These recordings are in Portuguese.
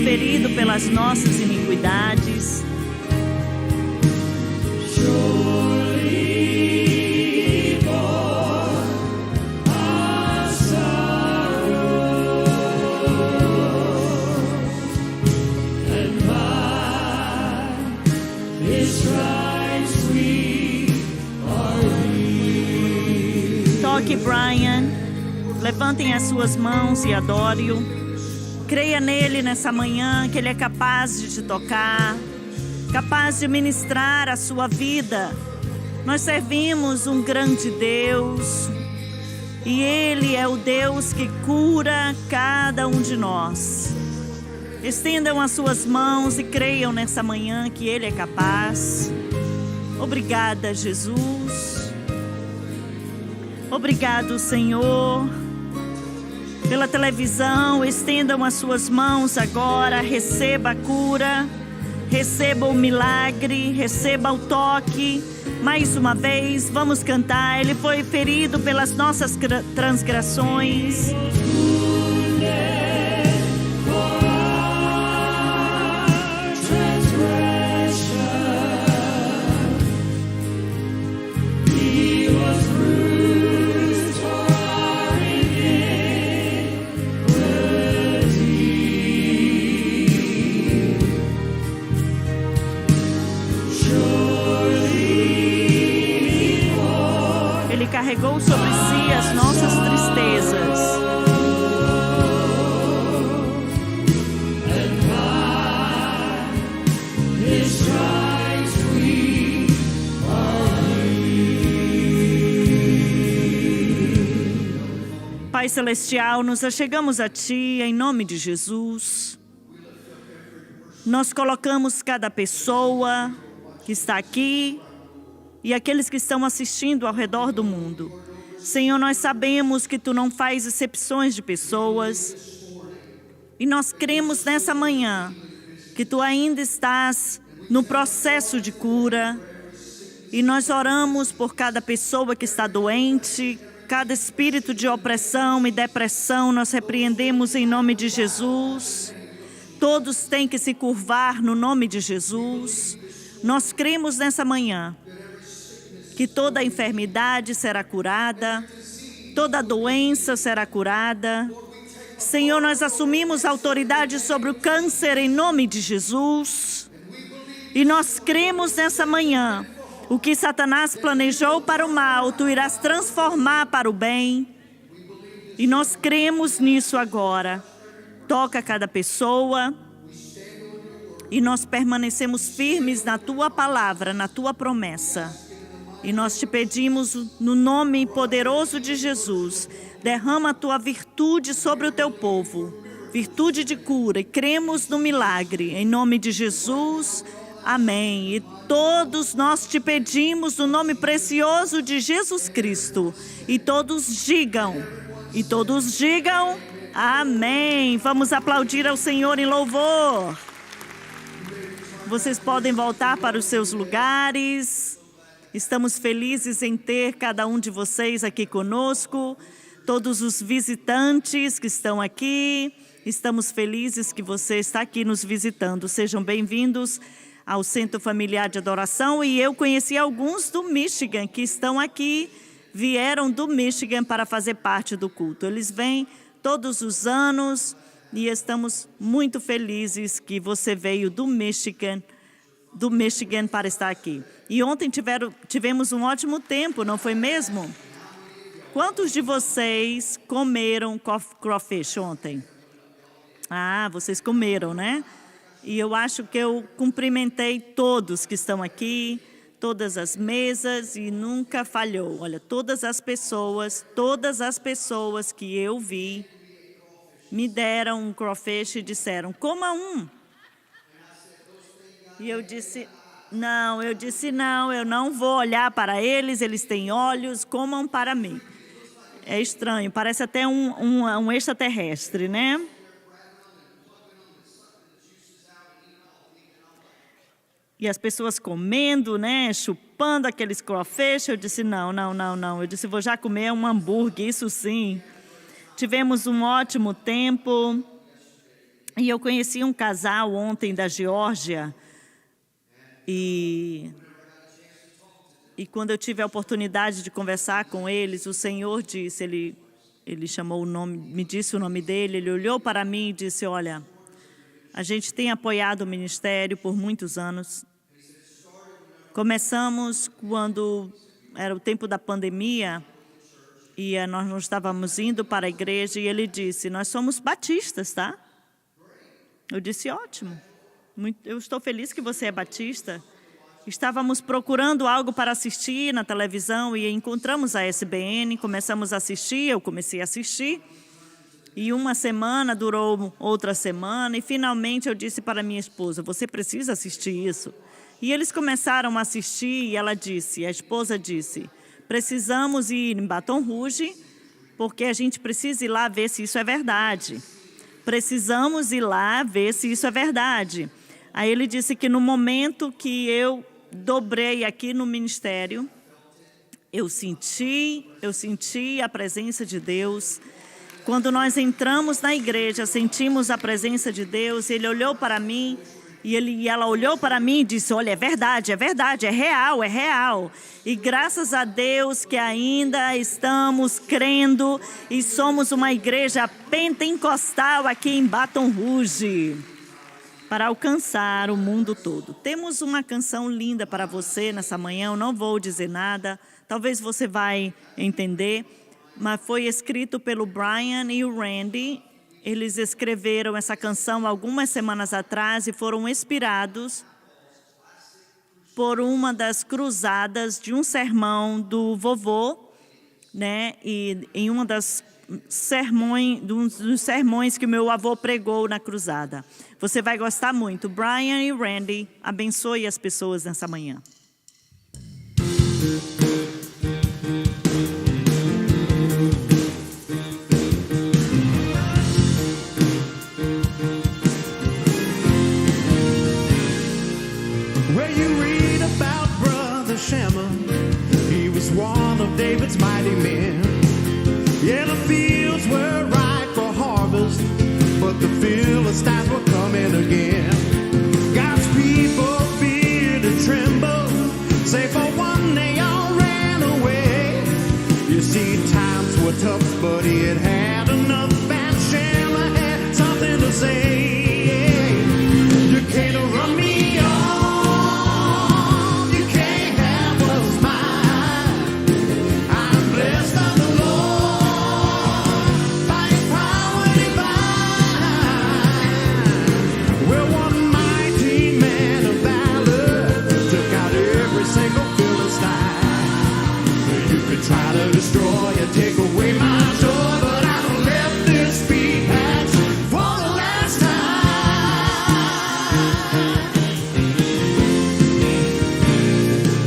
ferido pelas nossas iniquidades. Toque Brian, levantem as suas mãos e adore-o. Creia nele nessa manhã, que ele é capaz de te tocar, capaz de ministrar a sua vida. Nós servimos um grande Deus e ele é o Deus que cura cada um de nós. Estendam as suas mãos e creiam nessa manhã que ele é capaz. Obrigada, Jesus. Obrigado, Senhor. Pela televisão, estendam as suas mãos agora, receba a cura, receba o milagre, receba o toque. Mais uma vez, vamos cantar. Ele foi ferido pelas nossas transgressões. Carregou sobre si as nossas tristezas. Pai Celestial, nos achegamos a Ti em nome de Jesus. Nós colocamos cada pessoa que está aqui e aqueles que estão assistindo ao redor do mundo. Senhor, nós sabemos que Tu não faz exceções de pessoas. E nós cremos nessa manhã que Tu ainda estás no processo de cura. E nós oramos por cada pessoa que está doente, cada espírito de opressão e depressão, nós repreendemos em nome de Jesus. Todos têm que se curvar no nome de Jesus. Nós cremos nessa manhã que toda enfermidade será curada, toda doença será curada. Senhor, nós assumimos a autoridade sobre o câncer em nome de Jesus. E nós cremos nessa manhã, o que Satanás planejou para o mal, Tu irás transformar para o bem. E nós cremos nisso agora. Toca cada pessoa. E nós permanecemos firmes na Tua palavra, na Tua promessa. E nós te pedimos no nome poderoso de Jesus, derrama a Tua virtude sobre o Teu povo, virtude de cura, e cremos no milagre, em nome de Jesus, amém. E todos nós te pedimos no nome precioso de Jesus Cristo, e todos digam, amém. Vamos aplaudir ao Senhor em louvor. Vocês podem voltar para os seus lugares. Estamos felizes em ter cada um de vocês aqui conosco, todos os visitantes que estão aqui. Estamos felizes que você está aqui nos visitando. Sejam bem-vindos ao Centro Familiar de Adoração. E eu conheci alguns do Michigan que estão aqui, vieram do Michigan para fazer parte do culto. Eles vêm todos os anos e estamos muito felizes que você veio do Michigan para estar aqui. E ontem tivemos um ótimo tempo, não foi mesmo? Quantos de vocês comeram crawfish ontem? Ah, vocês comeram, né? E eu acho que eu cumprimentei todos que estão aqui, todas as mesas, e nunca falhou. Olha, todas as pessoas que eu vi me deram um crawfish e disseram, coma um. E eu disse não, eu não vou olhar para eles, eles têm olhos, comam para mim. É estranho, parece até um extraterrestre, né? E as pessoas comendo, né, chupando aqueles crawfish. Eu disse, não. Eu disse, vou já comer um hambúrguer, isso sim. Tivemos um ótimo tempo. E eu conheci um casal ontem da Geórgia. E quando eu tive a oportunidade de conversar com eles, o Senhor disse, ele chamou o nome, me disse o nome dele, ele olhou para mim e disse, olha, a gente tem apoiado o ministério por muitos anos. Começamos quando era o tempo da pandemia e nós não estávamos indo para a igreja e ele disse, nós somos batistas, tá? Eu disse, ótimo, eu estou feliz que você é batista. Estávamos procurando algo para assistir na televisão e encontramos a SBN, começamos a assistir, eu comecei a assistir. E uma semana durou outra semana e finalmente eu disse para minha esposa, você precisa assistir isso. E eles começaram a assistir e ela disse, a esposa disse, precisamos ir em Baton Rouge porque a gente precisa ir lá ver se isso é verdade. Precisamos ir lá ver se isso é verdade. Aí ele disse que no momento que eu dobrei aqui no ministério, eu senti a presença de Deus. Quando nós entramos na igreja, sentimos a presença de Deus, ele olhou para mim e ela olhou para mim e disse, olha, é verdade, é real, é real. E graças a Deus que ainda estamos crendo e somos uma igreja pentecostal aqui em Baton Rouge, para alcançar o mundo todo. Temos uma canção linda para você nessa manhã, eu não vou dizer nada, talvez você vai entender, mas foi escrito pelo Brian e o Randy. Eles escreveram essa canção algumas semanas atrás e foram inspirados por uma das cruzadas de um sermão do vovô, né? E em uma das dos sermões que o meu avô pregou na cruzada. Você vai gostar muito. Brian e Randy, abençoe as pessoas nessa manhã. Where you read about Brother Shammah, he was one of David's mighty men. Yeah, the fields were ripe for harvest, but the Philistines were coming again. God's people feared and trembled, say for one they all ran away. You see, times were tough, but he had enough, and Shammah had something to say. You can't run me off, you can't have what's mine. I'm blessed of the Lord, by His power divine. Well, one mighty man of valor took out every single Philistine. You could try to destroy and take away my joy, but I don't let this be past for the last time.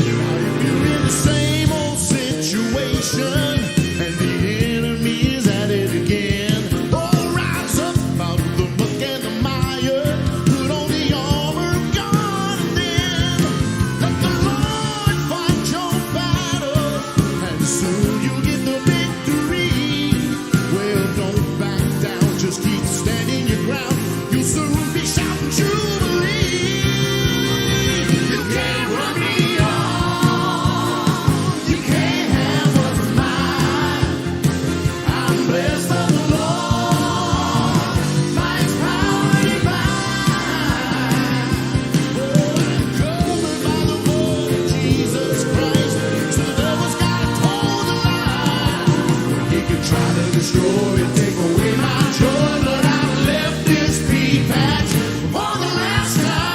Now if you're in the same old situation and the enemy is at it again, oh, rise up out of the muck and the mire, put on the armor of God, and then let the Lord fight your battle, and soon you'll get the victory. Well, don't back down, just keep standing your ground. You'll soon be shouting jubilee. You can't run me off, you can't have what's mine. I'm blessed of the Lord, by His power divine. Oh, I'm covered by the blood of Jesus Christ, so the devil's got a toe the line. He could try to destroy and take away my joy, but I've left this peak patch for the last time.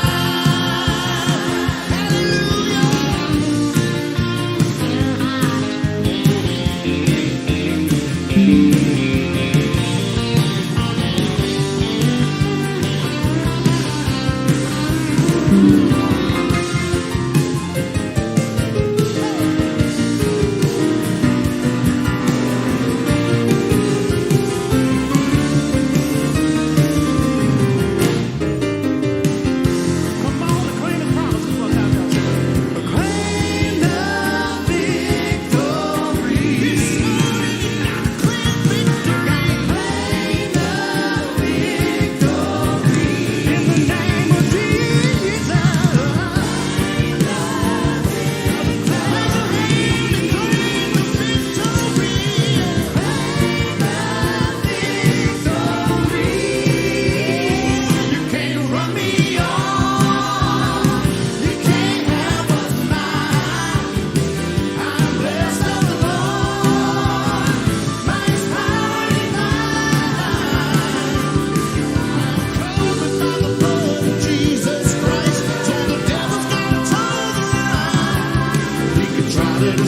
Hallelujah.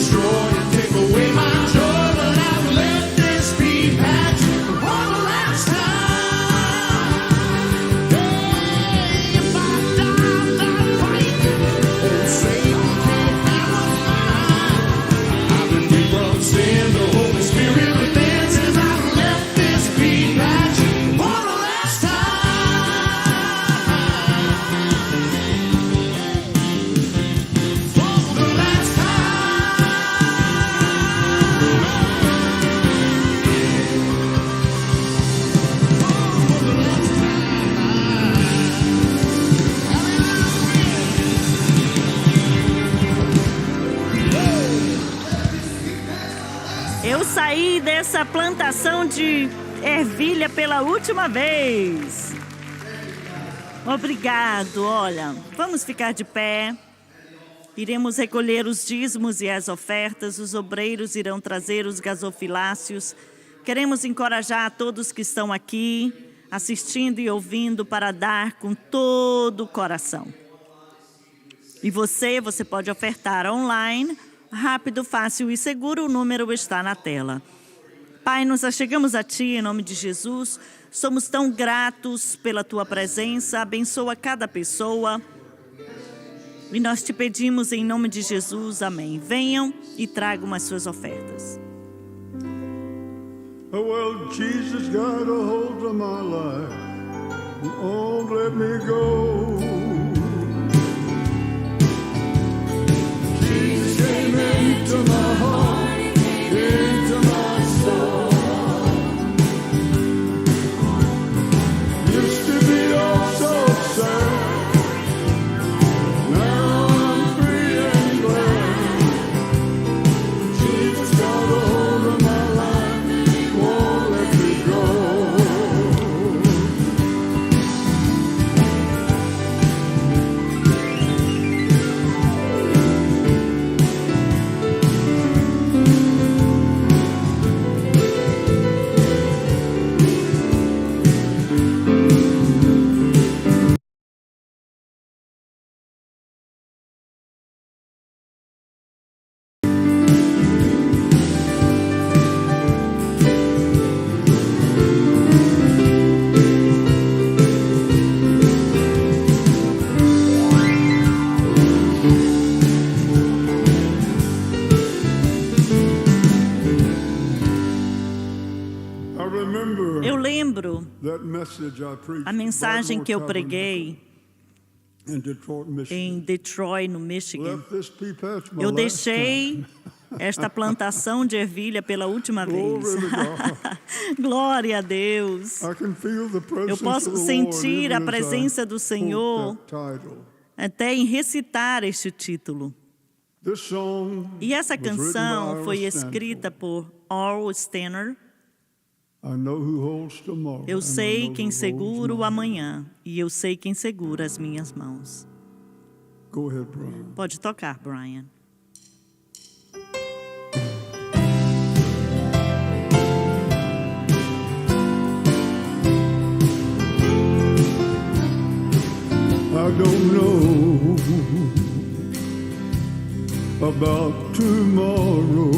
destroy and take away my joy, but I've let this be back for the last time. Hey, if I die, I'm not fighting. Oh, Satan can't have what's mine. I've been free from sin, the Holy Spirit within says I've let this be back for the last time. For the last Eu saí dessa plantação de ervilha pela última vez. Obrigado, olha. Vamos ficar de pé. Iremos recolher os dízimos e as ofertas. Os obreiros irão trazer os gasofiláceos. Queremos encorajar a todos que estão aqui, assistindo e ouvindo, para dar com todo o coração. E você pode ofertar online, rápido, fácil e seguro. O número está na tela. Pai, nos achegamos a Ti em nome de Jesus. Somos tão gratos pela Tua presença. Abençoa cada pessoa. E nós Te pedimos em nome de Jesus. Amém. Venham e tragam as suas ofertas. Oh, well, Jesus got a hold of my life. Oh, let me go. Jesus came into my heart, into my soul. Used to be all so sad. Now I'm free and glad. Jesus got a hold of my life, won't let me go. I remember Eu lembro that message I preached a mensagem que eu Baltimore preguei in Detroit, Michigan. em Detroit, no Michigan. Left this pea patch my Eu last deixei time. esta plantação de ervilha pela última vez. Glory to God. Glória a Deus. I can feel the presence Eu posso of the sentir Lord a even as presença do I Senhor quote that title. até em recitar este título. This song E essa was written by canção Earl foi Stanford. escrita por Earl Stanner. I know who holds tomorrow, Eu and I sei know quem who segura holds o my hand. amanhã e eu sei quem segura as minhas mãos. Go ahead, Brian. Pode tocar, Brian. I don't know about tomorrow.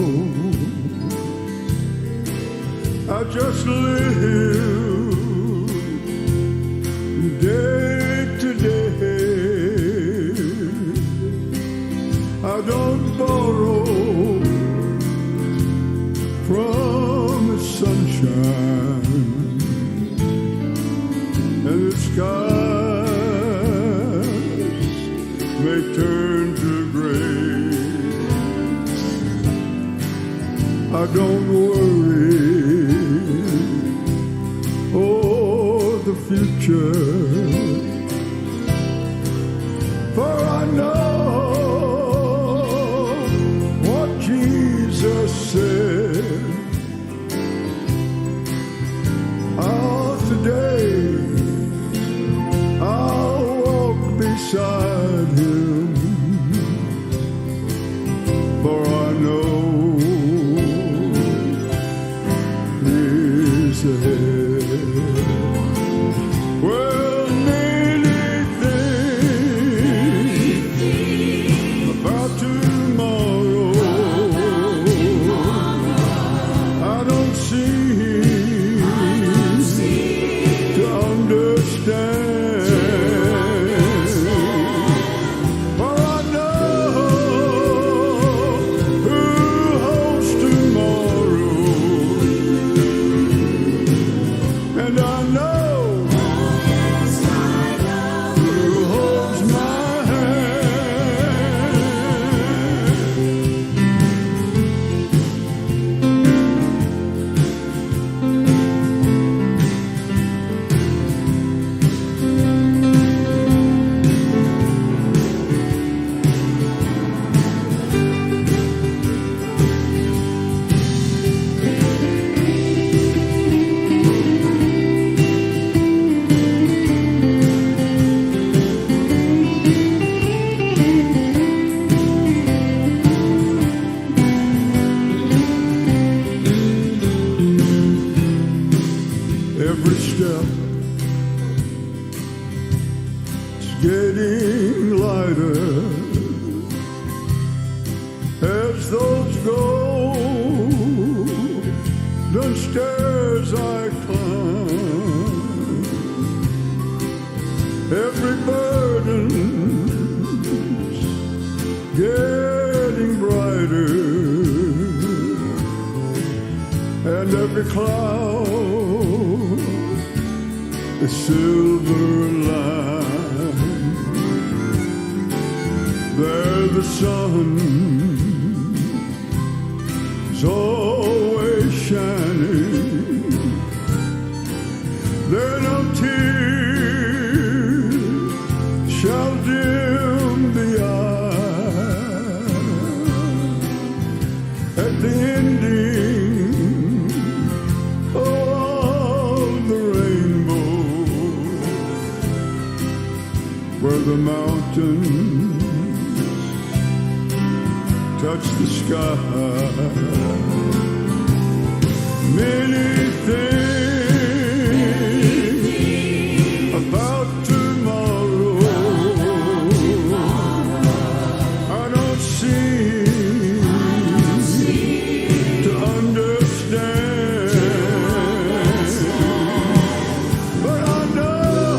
I just live day to day. I don't borrow from the sunshine and the skies may turn to gray. I don't worry, oh, the future, for I know what Jesus said. Oh, today I'll walk beside him, for I know he's ahead. Well, many things stairs I climb, every burden's getting brighter, and every cloud is silver lined. There the sun is always shining. There no tears shall dim the eye. At the ending of the rainbow, where the mountains touch the sky, many things about tomorrow I don't seem to understand, but I know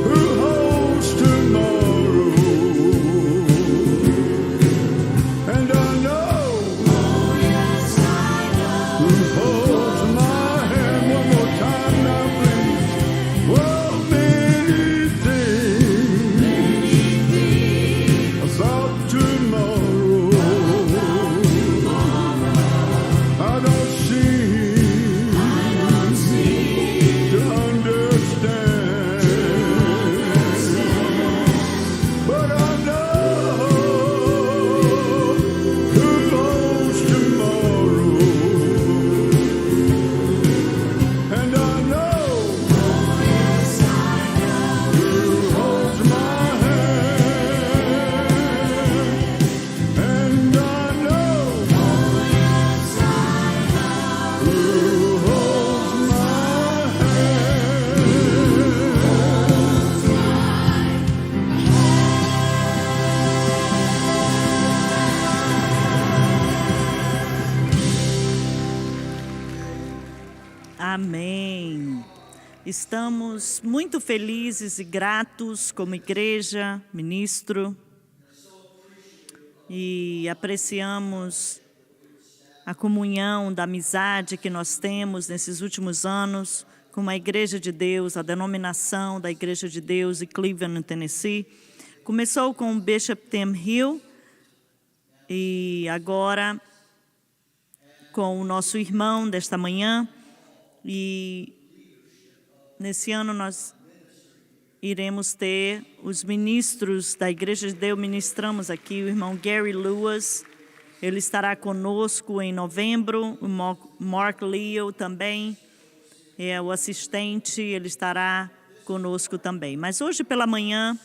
who holds tomorrow, and I know who holds my hand. One more time now, please. Well, many things about tomorrow I don't seem to understand, but I know who holds tomorrow, and I know who holds my hand, and I know who holds my Amém. Estamos muito felizes e gratos como igreja, ministro, e apreciamos a comunhão da amizade que nós temos nesses últimos anos com a Igreja de Deus, a denominação da Igreja de Deus em Cleveland, no Tennessee. Começou com o Bishop Tim Hill e agora com o nosso irmão desta manhã. E nesse ano nós iremos ter os ministros da Igreja de Deus, ministramos aqui o irmão Gary Lewis, ele estará conosco em novembro, o Mark Leo também, é o assistente, ele estará conosco também. Mas hoje pela manhã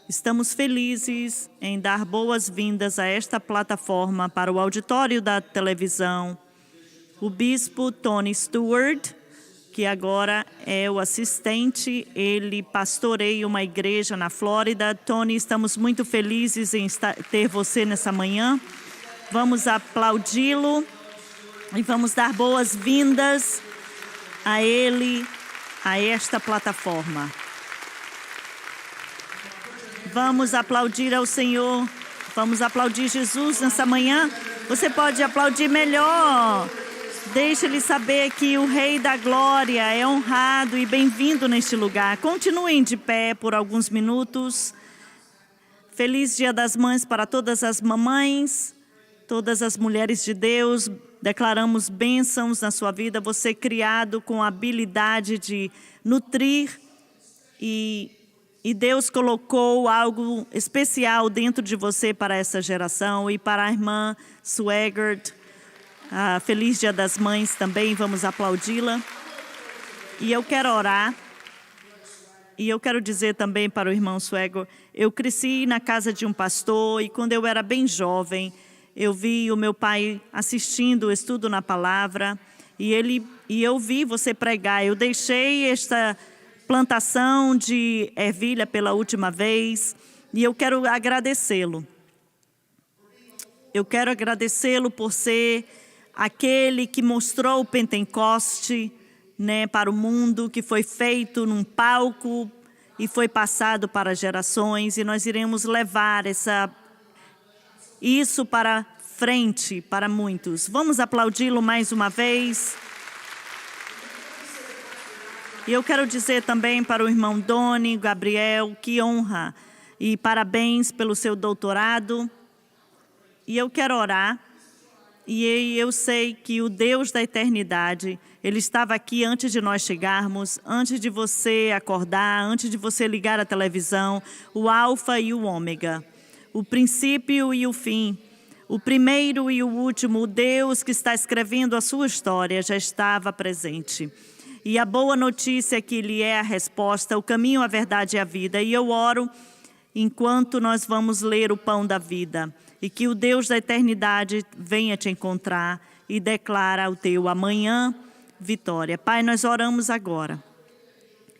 estamos felizes em dar boas-vindas a esta plataforma para o auditório da televisão, o bispo Tony Stewart, que agora é o assistente, ele pastoreia uma igreja na Flórida. Tony, estamos muito felizes em ter você nessa manhã. Vamos aplaudi-lo e vamos dar boas-vindas a ele, a esta plataforma. Vamos aplaudir ao Senhor, vamos aplaudir Jesus nessa manhã. Você pode aplaudir melhor. Deixe ele saber que o Rei da Glória é honrado e bem-vindo neste lugar. Continuem de pé por alguns minutos. Feliz Dia das Mães para todas as mamães, todas as mulheres de Deus. Declaramos bênçãos na sua vida. Você criado com a habilidade de nutrir e Deus colocou algo especial dentro de você para essa geração. E para a irmã Swegert, feliz Dia das Mães também, vamos aplaudi-la. E eu quero orar. E eu quero dizer também para o irmão Swegert, eu cresci na casa de um pastor e quando eu era bem jovem, eu vi o meu pai assistindo o estudo na palavra e eu vi você pregar. Eu deixei esta plantação de ervilha pela última vez e eu quero agradecê-lo. Eu quero agradecê-lo por ser aquele que mostrou o Pentecoste, né, para o mundo, que foi feito num palco e foi passado para gerações, e nós iremos levar isso para frente para muitos. Vamos aplaudi-lo mais uma vez. E eu quero dizer também para o irmão Doni, Gabriel, que honra e parabéns pelo seu doutorado. E eu quero orar. E eu sei que o Deus da eternidade, Ele estava aqui antes de nós chegarmos, antes de você acordar, antes de você ligar a televisão, o Alfa e o Ômega, o princípio e o fim, o primeiro e o último, o Deus que está escrevendo a sua história já estava presente. E a boa notícia é que Ele é a resposta, o caminho, a verdade e a vida. E eu oro enquanto nós vamos ler o pão da vida. E que o Deus da eternidade venha te encontrar e declara o teu amanhã vitória. Pai, nós oramos agora.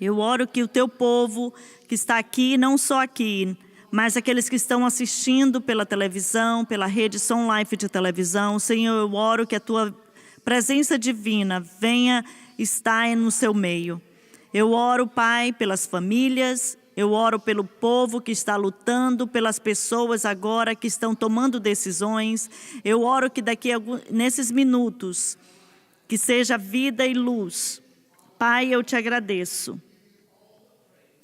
Eu oro que o teu povo que está aqui, não só aqui, mas aqueles que estão assistindo pela televisão, pela rede Som Life de televisão, Senhor, eu oro que a tua presença divina venha estar no seu meio. Eu oro, Pai, pelas famílias. Eu oro pelo povo que está lutando, pelas pessoas agora que estão tomando decisões. Eu oro que nesses minutos, que seja vida e luz. Pai, eu te agradeço.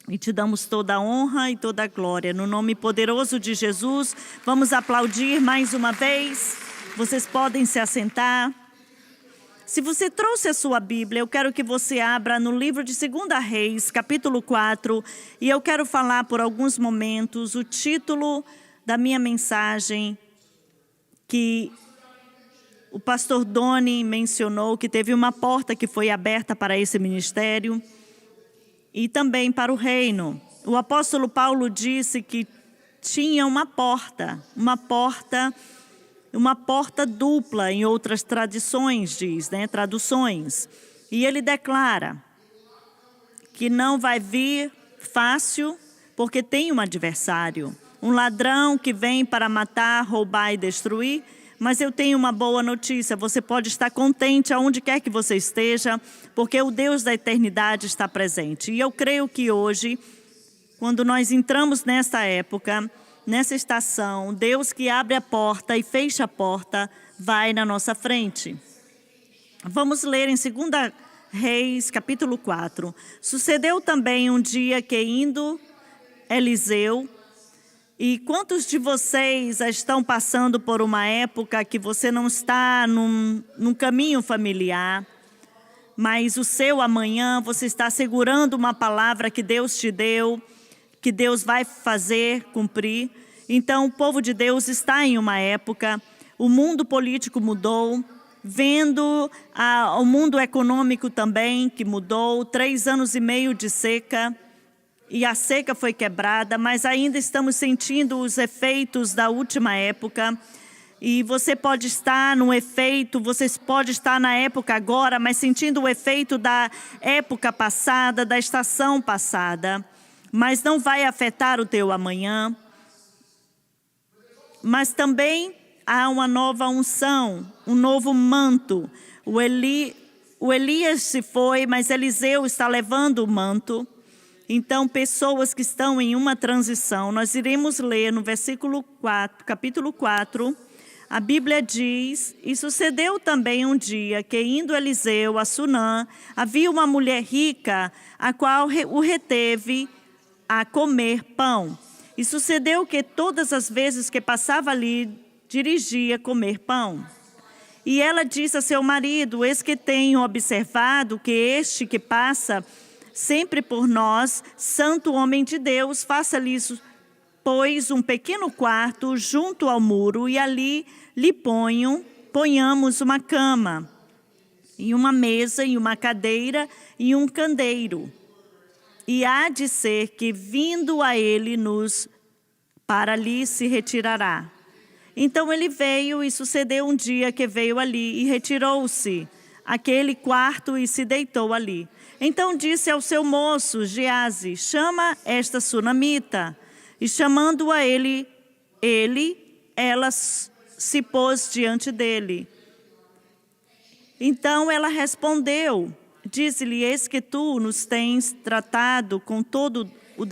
E te damos toda a honra e toda a glória. No nome poderoso de Jesus, vamos aplaudir mais uma vez. Vocês podem se assentar. Se você trouxe a sua Bíblia, eu quero que você abra no livro de 2 Reis, capítulo 4, e eu quero falar por alguns momentos o título da minha mensagem, que o pastor Doni mencionou, que teve uma porta que foi aberta para esse ministério e também para o reino. O apóstolo Paulo disse que tinha uma porta dupla, em outras traduções, traduções. E ele declara que não vai vir fácil, porque tem um adversário. Um ladrão que vem para matar, roubar e destruir. Mas eu tenho uma boa notícia, você pode estar contente aonde quer que você esteja, porque o Deus da eternidade está presente. E eu creio que hoje, quando nós entramos nesta época, nessa estação, Deus que abre a porta e fecha a porta, vai na nossa frente. Vamos ler em 2 Reis, capítulo 4. Sucedeu também um dia que indo Eliseu, e quantos de vocês estão passando por uma época que você não está num caminho familiar, mas o seu amanhã, você está segurando uma palavra que Deus te deu, que Deus vai fazer cumprir. Então, o povo de Deus está em uma época, o mundo político mudou, vendo o mundo econômico também, que mudou, 3 anos e meio de seca, e a seca foi quebrada, mas ainda estamos sentindo os efeitos da última época. E você pode estar no efeito, você pode estar na época agora, mas sentindo o efeito da época passada, da estação passada. Mas não vai afetar o teu amanhã. Mas também há uma nova unção, um novo manto. O Elias se foi, mas Eliseu está levando o manto. Então, pessoas que estão em uma transição, nós iremos ler no versículo 4, capítulo 4, a Bíblia diz: e sucedeu também um dia que, indo Eliseu a Sunã, havia uma mulher rica, a qual o reteve a comer pão. E sucedeu que todas as vezes que passava ali, dirigia comer pão. E ela disse a seu marido: eis que tenho observado que este que passa sempre por nós, santo homem de Deus, faça-lhe, pois, um pequeno quarto junto ao muro, e ali lhe ponhamos uma cama, e uma mesa, e uma cadeira, e um candeeiro. E há de ser que, vindo a ele, para ali se retirará. Então ele veio, e sucedeu um dia que veio ali, e retirou-se aquele quarto, e se deitou ali. Então disse ao seu moço, Geazi: chama esta sunamita. E chamando-a ela se pôs diante dele. Então ela respondeu, disse-lhe, eis que tu nos tens tratado com todo o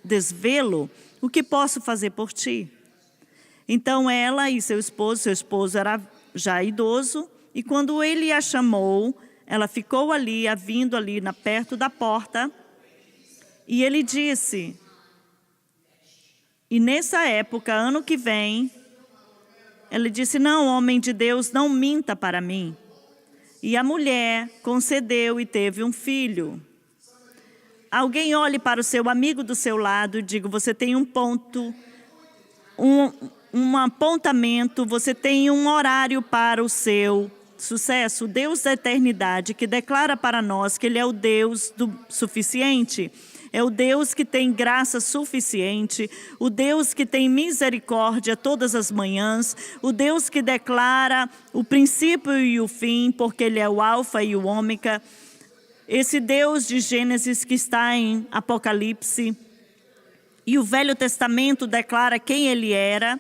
desvelo, o que posso fazer por ti? Então ela e seu esposo era já idoso, e quando ele a chamou, ela ficou ali, vindo ali perto da porta, e ele disse, e nessa época, ano que vem, ele disse, não, homem de Deus, não minta para mim. E a mulher concedeu e teve um filho. Alguém olhe para o seu amigo do seu lado e diga, você tem um ponto, um apontamento, você tem um horário para o seu sucesso. O Deus da eternidade que declara para nós que Ele é o Deus do suficiente. É o Deus que tem graça suficiente, o Deus que tem misericórdia todas as manhãs, o Deus que declara o princípio e o fim, porque Ele é o alfa e o ômega. Esse Deus de Gênesis que está em Apocalipse. E o Velho Testamento declara quem Ele era.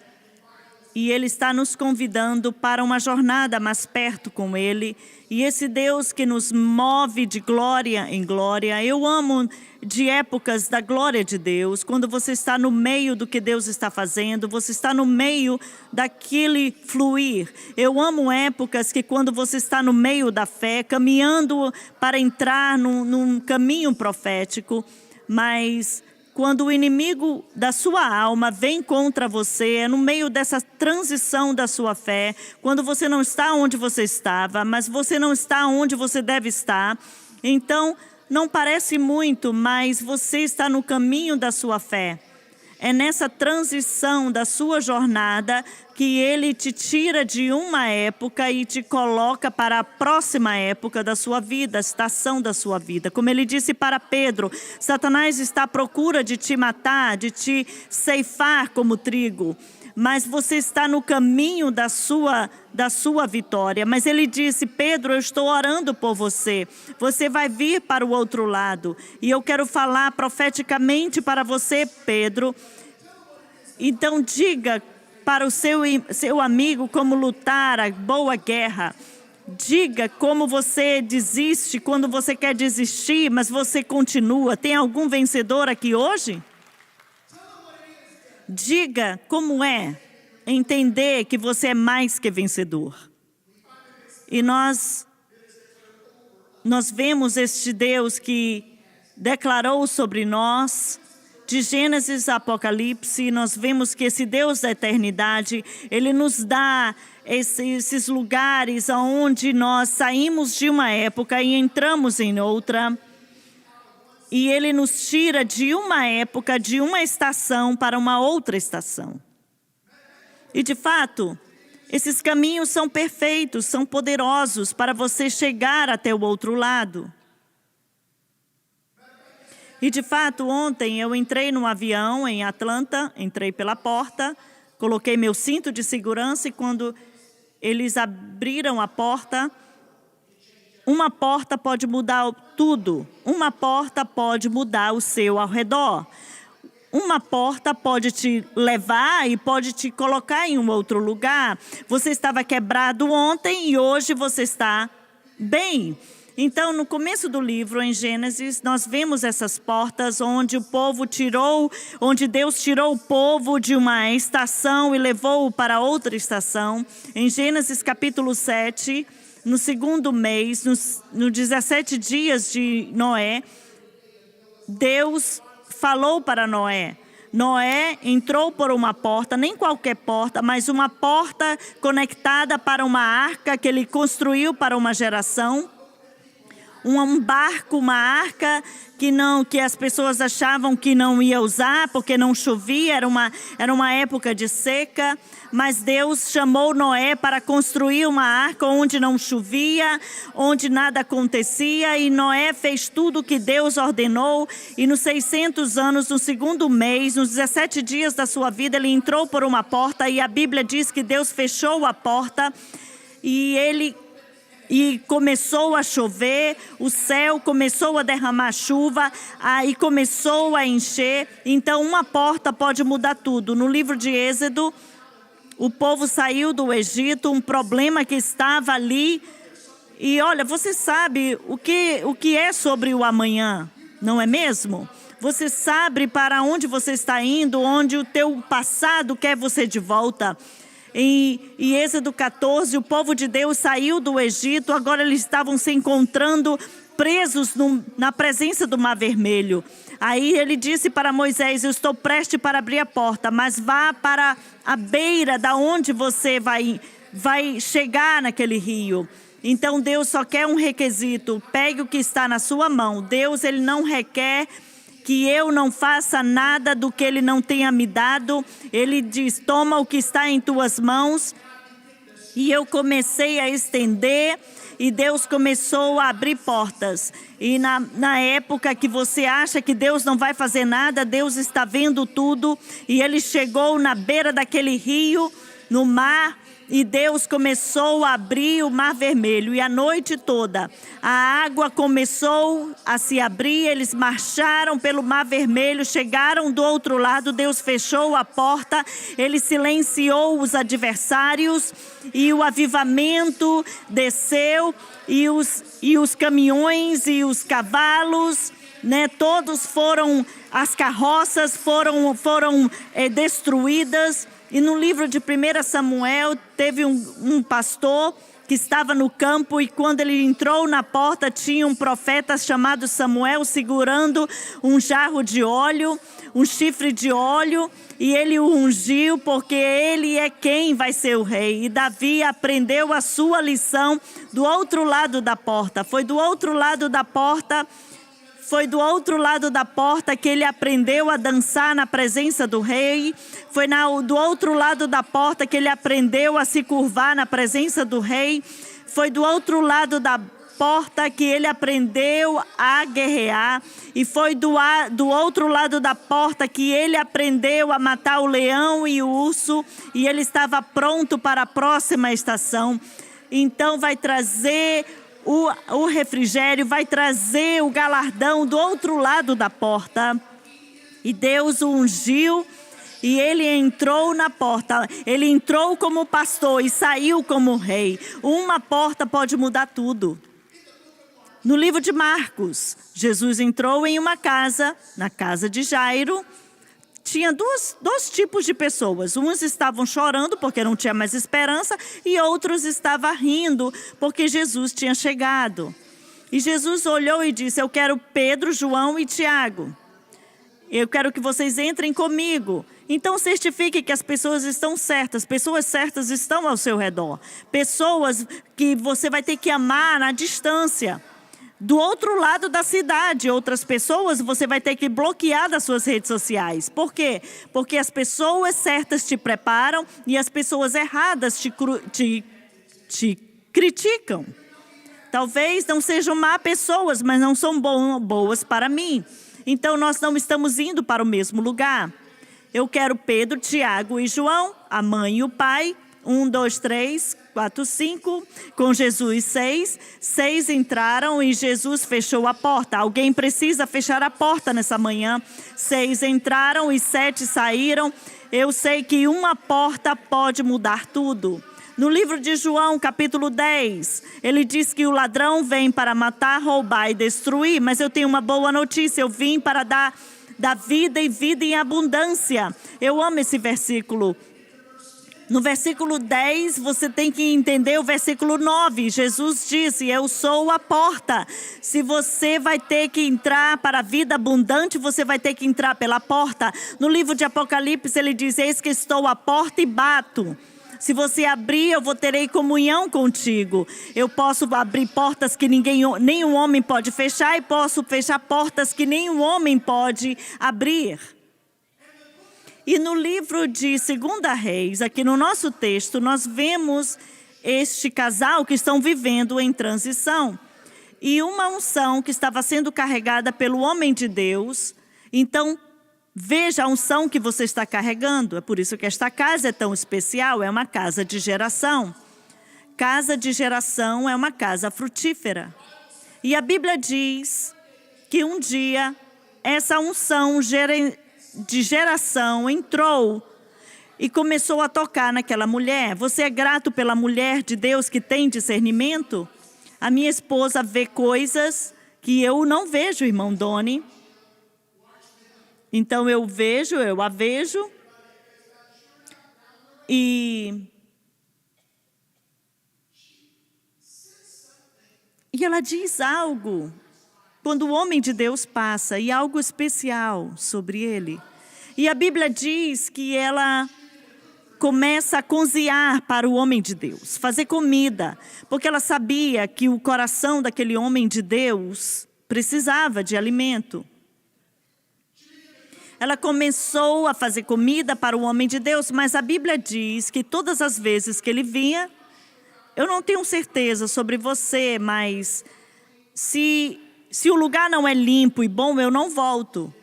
E Ele está nos convidando para uma jornada mais perto com Ele. E esse Deus que nos move de glória em glória. Eu amo de épocas da glória de Deus, quando você está no meio do que Deus está fazendo, você está no meio daquele fluir. Eu amo épocas que quando você está no meio da fé, caminhando para entrar num caminho profético, mas quando o inimigo da sua alma vem contra você, é no meio dessa transição da sua fé, quando você não está onde você estava, mas você não está onde você deve estar, então não parece muito, mas você está no caminho da sua fé. É nessa transição da sua jornada que Ele te tira de uma época e te coloca para a próxima época da sua vida, a estação da sua vida. Como Ele disse para Pedro, Satanás está à procura de te matar, de te ceifar como trigo. Mas você está no caminho da sua vitória. Mas Ele disse, Pedro, eu estou orando por você. Você vai vir para o outro lado. E eu quero falar profeticamente para você, Pedro. Então diga para o seu amigo como lutar a boa guerra. Diga como você desiste quando você quer desistir, mas você continua. Tem algum vencedor aqui hoje? Diga como é entender que você é mais que vencedor. E nós vemos este Deus que declarou sobre nós, de Gênesis a Apocalipse, nós vemos que esse Deus da eternidade, Ele nos dá esses lugares onde nós saímos de uma época e entramos em outra. E Ele nos tira de uma época, de uma estação para uma outra estação. E de fato, esses caminhos são perfeitos, são poderosos para você chegar até o outro lado. E de fato, ontem eu entrei no avião em Atlanta, entrei pela porta, coloquei meu cinto de segurança e quando eles abriram a porta, uma porta pode mudar tudo. Uma porta pode mudar o seu ao redor. Uma porta pode te levar e pode te colocar em um outro lugar. Você estava quebrado ontem e hoje você está bem. Então, no começo do livro, em Gênesis, nós vemos essas portas onde onde Deus tirou o povo de uma estação e levou-o para outra estação. Em Gênesis capítulo 7, no segundo mês, nos 17 dias de Noé, Deus falou para Noé. Noé entrou por uma porta, nem qualquer porta, mas uma porta conectada para uma arca que ele construiu para uma geração. Um barco, uma arca que as pessoas achavam que não ia usar porque não chovia, era uma época de seca, mas Deus chamou Noé para construir uma arca onde não chovia, onde nada acontecia, e Noé fez tudo o que Deus ordenou, e nos 600 anos, no segundo mês, nos 17 dias da sua vida, ele entrou por uma porta, e a Bíblia diz que Deus fechou a porta, e começou a chover, o céu começou a derramar chuva, aí começou a encher. Então, uma porta pode mudar tudo. No livro de Êxodo, O povo saiu do Egito, um problema que estava ali. E olha, você sabe o que é sobre o amanhã, não é mesmo? Você sabe para onde você está indo, onde o teu passado quer você de volta. Em Êxodo 14, o povo de Deus saiu do Egito, agora eles estavam se encontrando presos na presença do Mar Vermelho. Aí ele disse para Moisés: eu estou prestes para abrir a porta, mas vá para a beira da onde você vai chegar naquele rio. Então Deus só quer um requisito: pegue o que está na sua mão. Deus, ele não requer que eu não faça nada do que ele não tenha me dado. Ele diz: toma o que está em tuas mãos. E eu comecei a estender e Deus começou a abrir portas. E na época que você acha que Deus não vai fazer nada, Deus está vendo tudo. E ele chegou na beira daquele rio, no mar, e Deus começou a abrir o Mar Vermelho. E a noite toda a água começou a se abrir. Eles marcharam pelo Mar Vermelho, chegaram do outro lado. Deus fechou a porta. Ele silenciou os adversários. E o avivamento desceu. E os caminhões e os cavalos, né, todos foram... As carroças foram destruídas. E no livro de 1 Samuel, teve um pastor que estava no campo, e quando ele entrou na porta, tinha um profeta chamado Samuel segurando um jarro de óleo, um chifre de óleo, e ele o ungiu, porque ele é quem vai ser o rei. E Davi aprendeu a sua lição do outro lado da porta. Foi do outro lado da porta que ele aprendeu a dançar na presença do rei. Foi do outro lado da porta que ele aprendeu a se curvar na presença do rei. Foi do outro lado da porta que ele aprendeu a guerrear. E foi do outro lado da porta que ele aprendeu a matar o leão e o urso. E ele estava pronto para a próxima estação. Então vai trazer o refrigério, vai trazer o galardão do outro lado da porta. E Deus o ungiu e ele entrou na porta. Ele entrou como pastor e saiu como rei. Uma porta pode mudar tudo. No livro de Marcos, Jesus entrou em uma casa, na casa de Jairo. Tinha dois tipos de pessoas. Uns estavam chorando porque não tinha mais esperança, e outros estavam rindo porque Jesus tinha chegado. E Jesus olhou e disse: eu quero Pedro, João e Tiago. Eu quero que vocês entrem comigo. Então certifique que as pessoas estão certas. Pessoas certas estão ao seu redor. Pessoas que você vai ter que amar na distância. Do outro lado da cidade, outras pessoas você vai ter que bloquear das suas redes sociais. Por quê? Porque as pessoas certas te preparam e as pessoas erradas te criticam. Talvez não sejam má pessoas, mas não são boas para mim. Então nós não estamos indo para o mesmo lugar. Eu quero Pedro, Tiago e João, a mãe e o pai. 1, 2, 3, 4, 5. Com Jesus 6. 6 entraram e Jesus fechou a porta. Alguém precisa fechar a porta nessa manhã. 6 entraram e 7 saíram. Eu sei que uma porta pode mudar tudo. No livro de João, capítulo 10, ele diz que o ladrão vem para matar, roubar e destruir. Mas eu tenho uma boa notícia. Eu vim para dar vida e vida em abundância. Eu amo esse versículo. No versículo 10, você tem que entender o versículo 9. Jesus disse: eu sou a porta. Se você vai ter que entrar para a vida abundante, você vai ter que entrar pela porta. No livro de Apocalipse, ele diz: eis que estou à porta e bato. Se você abrir, eu terei comunhão contigo. Eu posso abrir portas que nenhum homem pode fechar, e posso fechar portas que nenhum homem pode abrir. E no livro de 2 Reis, aqui no nosso texto, nós vemos este casal que estão vivendo em transição. E uma unção que estava sendo carregada pelo homem de Deus. Então, veja a unção que você está carregando. É por isso que esta casa é tão especial, é uma casa de geração. Casa de geração é uma casa frutífera. E a Bíblia diz que um dia essa unção de geração entrou e começou a tocar naquela mulher. Você é grato pela mulher de Deus que tem discernimento? A minha esposa vê coisas que eu não vejo, irmão Doni. Então eu a vejo. E ela diz algo, quando o homem de Deus passa, e algo especial sobre ele. E a Bíblia diz que ela começa a cozinhar para o homem de Deus, fazer comida, porque ela sabia que o coração daquele homem de Deus precisava de alimento. Ela começou a fazer comida para o homem de Deus, mas a Bíblia diz que todas as vezes que ele vinha, eu não tenho certeza sobre você, mas se o lugar não é limpo e bom, eu não volto.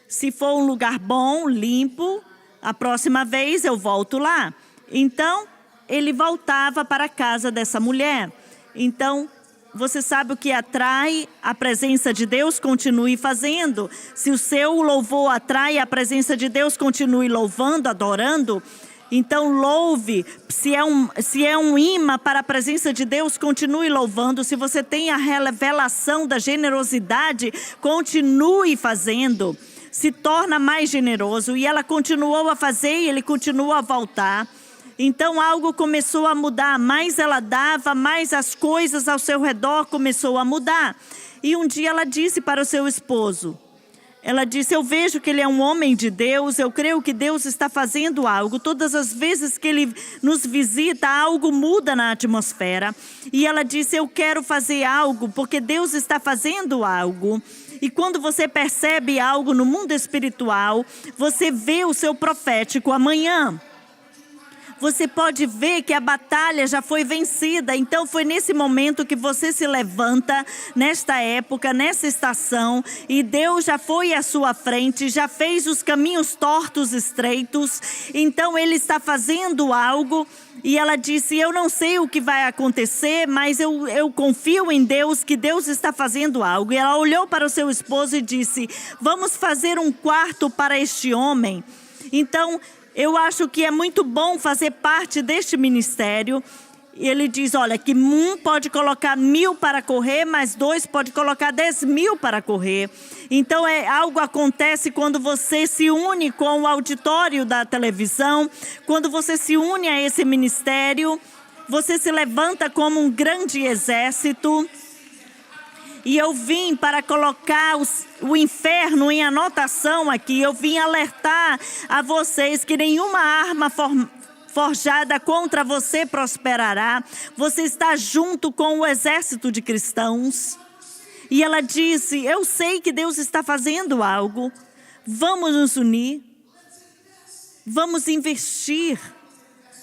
Se for um lugar bom, limpo, a próxima vez eu volto lá. Então, ele voltava para a casa dessa mulher. Então, você sabe o que atrai a presença de Deus? Continue fazendo. Se o seu louvor atrai a presença de Deus, continue louvando, adorando. Então louve, se é um imã para a presença de Deus, continue louvando. Se você tem a revelação da generosidade, continue fazendo. Se torna mais generoso. E ela continuou a fazer e ele continuou a voltar. Então algo começou a mudar. Mais ela dava, mais as coisas ao seu redor começou a mudar. E um dia ela disse para o seu esposo, ela disse, eu vejo que ele é um homem de Deus, eu creio que Deus está fazendo algo. Todas as vezes que ele nos visita, algo muda na atmosfera. E ela disse, eu quero fazer algo, porque Deus está fazendo algo. E quando você percebe algo no mundo espiritual, você vê o seu profético amanhã. Você pode ver que a batalha já foi vencida. Então foi nesse momento que você se levanta, nesta época, nessa estação, e Deus já foi à sua frente, já fez os caminhos tortos, estreitos. Então Ele está fazendo algo. E ela disse, eu não sei o que vai acontecer, mas eu confio em Deus, que Deus está fazendo algo. E ela olhou para o seu esposo e disse, vamos fazer um quarto para este homem. Então, eu acho que é muito bom fazer parte deste ministério. Ele diz, olha, que um pode colocar 1.000 para correr, mas 2 pode colocar 10.000 para correr. Então, algo acontece quando você se une com o auditório da televisão, quando você se une a esse ministério, você se levanta como um grande exército. E eu vim para colocar o inferno em anotação aqui. Eu vim alertar a vocês que nenhuma arma forjada contra você prosperará. Você está junto com o exército de cristãos. E ela disse, eu sei que Deus está fazendo algo. Vamos nos unir. Vamos investir.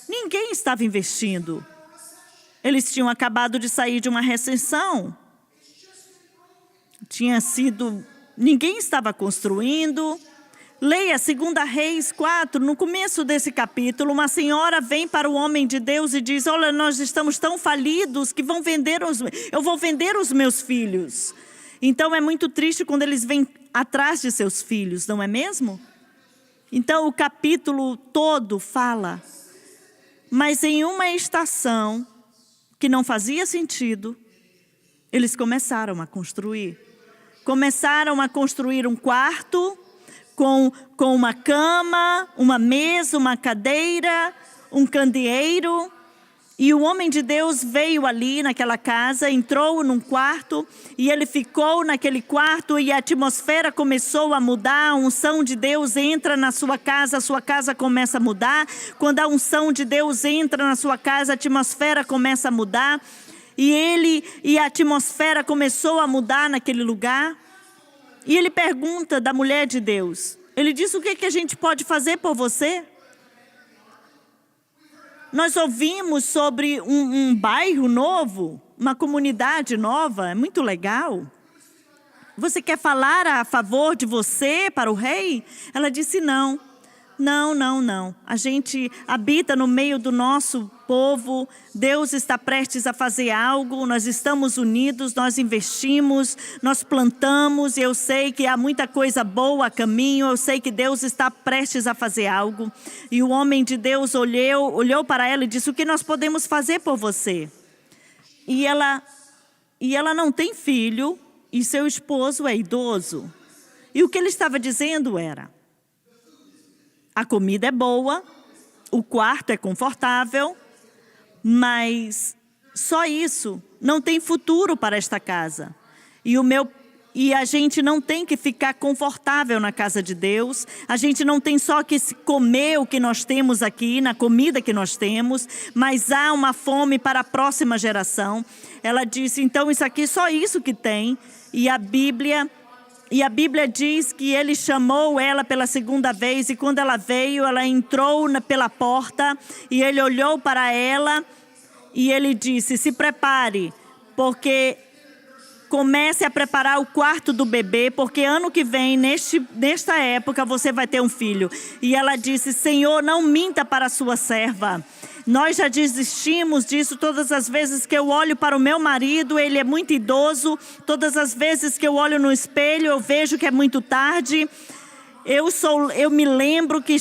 Ninguém estava investindo. Eles tinham acabado de sair de uma recessão. Ninguém estava construindo. Leia 2 Reis 4, no começo desse capítulo, uma senhora vem para o homem de Deus e diz, olha, nós estamos tão falidos que eu vou vender os meus filhos. Então é muito triste quando eles vêm atrás de seus filhos, não é mesmo? Então o capítulo todo fala, mas em uma estação que não fazia sentido, eles começaram a construir. Começaram a construir um quarto com uma cama, uma mesa, uma cadeira, um candeeiro. E o homem de Deus veio ali naquela casa, entrou num quarto e ele ficou naquele quarto e a atmosfera começou a mudar. A unção de Deus entra na sua casa, a sua casa começa a mudar. Quando a unção de Deus entra na sua casa, a atmosfera começa a mudar. E a atmosfera começou a mudar naquele lugar. E ele pergunta da mulher de Deus. Ele diz, o que a gente pode fazer por você? Nós ouvimos sobre um bairro novo, uma comunidade nova, é muito legal. Você quer falar a favor de você para o rei? Ela disse, não. A gente habita no meio do nosso povo. Deus está prestes a fazer algo, nós estamos unidos, nós investimos, nós plantamos. E eu sei que há muita coisa boa a caminho, eu sei que Deus está prestes a fazer algo. E o homem de Deus olhou para ela e disse: o que nós podemos fazer por você? E ela não tem filho e seu esposo é idoso. E o que ele estava dizendo era: a comida é boa, o quarto é confortável, mas só isso não tem futuro para esta casa. E a gente não tem que ficar confortável na casa de Deus. A gente não tem só que comer o que nós temos aqui, na comida que nós temos, mas há uma fome para a próxima geração. Ela disse: então isso aqui, só isso que tem. E a Bíblia diz que ele chamou ela pela segunda vez, e quando ela veio, ela entrou pela porta, e ele olhou para ela, e ele disse: se prepare, porque comece a preparar o quarto do bebê, porque ano que vem, nesta época, você vai ter um filho. E ela disse: Senhor, não minta para a sua serva. Nós já desistimos disso. Todas as vezes que eu olho para o meu marido, ele é muito idoso. Todas as vezes que eu olho no espelho, eu vejo que é muito tarde. Eu me lembro que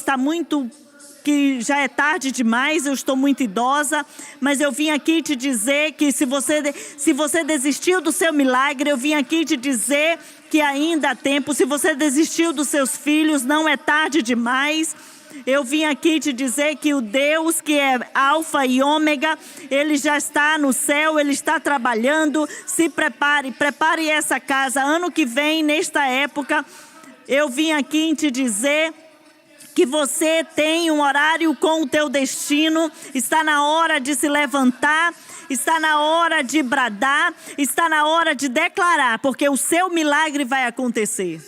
que já é tarde demais, eu estou muito idosa, mas eu vim aqui te dizer que se você desistiu do seu milagre, eu vim aqui te dizer que ainda há tempo. Se você desistiu dos seus filhos, não é tarde demais. Eu vim aqui te dizer que o Deus que é alfa e ômega, Ele já está no céu, Ele está trabalhando. Se prepare essa casa. Ano que vem, nesta época, eu vim aqui te dizer que você tem um horário com o teu destino. Está na hora de se levantar, está na hora de bradar, está na hora de declarar, porque o seu milagre vai acontecer.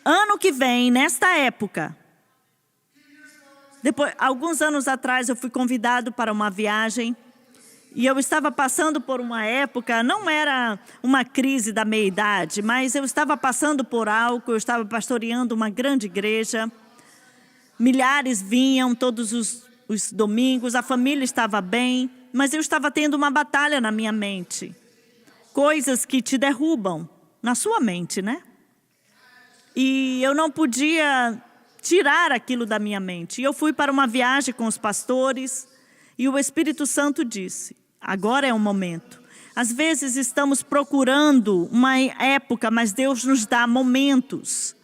Ano que vem, nesta época, alguns anos atrás, eu fui convidado para uma viagem e eu estava passando por uma época, não era uma crise da meia-idade, mas eu estava passando por algo. Eu estava pastoreando uma grande igreja. Milhares vinham todos os domingos, a família estava bem, mas eu estava tendo uma batalha na minha mente. Coisas que te derrubam na sua mente, né? E eu não podia tirar aquilo da minha mente. E eu fui para uma viagem com os pastores e o Espírito Santo disse: agora é o momento. Às vezes estamos procurando uma época, mas Deus nos dá momentos.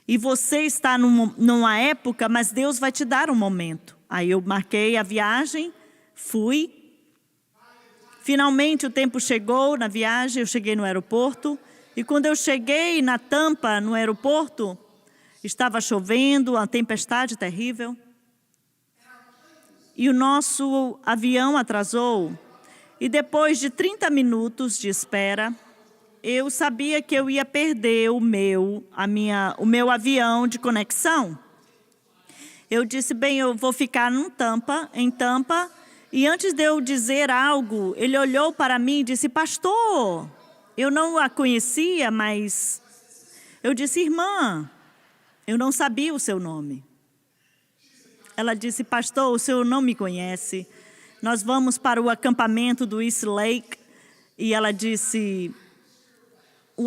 E você está numa época, mas Deus vai te dar um momento. Aí eu marquei a viagem, fui. Finalmente o tempo chegou na viagem, eu cheguei no aeroporto. E quando eu cheguei na Tampa, no aeroporto, estava chovendo, uma tempestade terrível. E o nosso avião atrasou. E depois de 30 minutos de espera, eu sabia que eu ia perder o meu avião de conexão. Eu disse: bem, eu vou ficar em Tampa. E antes de eu dizer algo, ele olhou para mim e disse: pastor, eu não a conhecia, mas eu disse: irmã, eu não sabia o seu nome. Ela disse: pastor, o senhor não me conhece. Nós vamos para o acampamento do East Lake. E ela disse: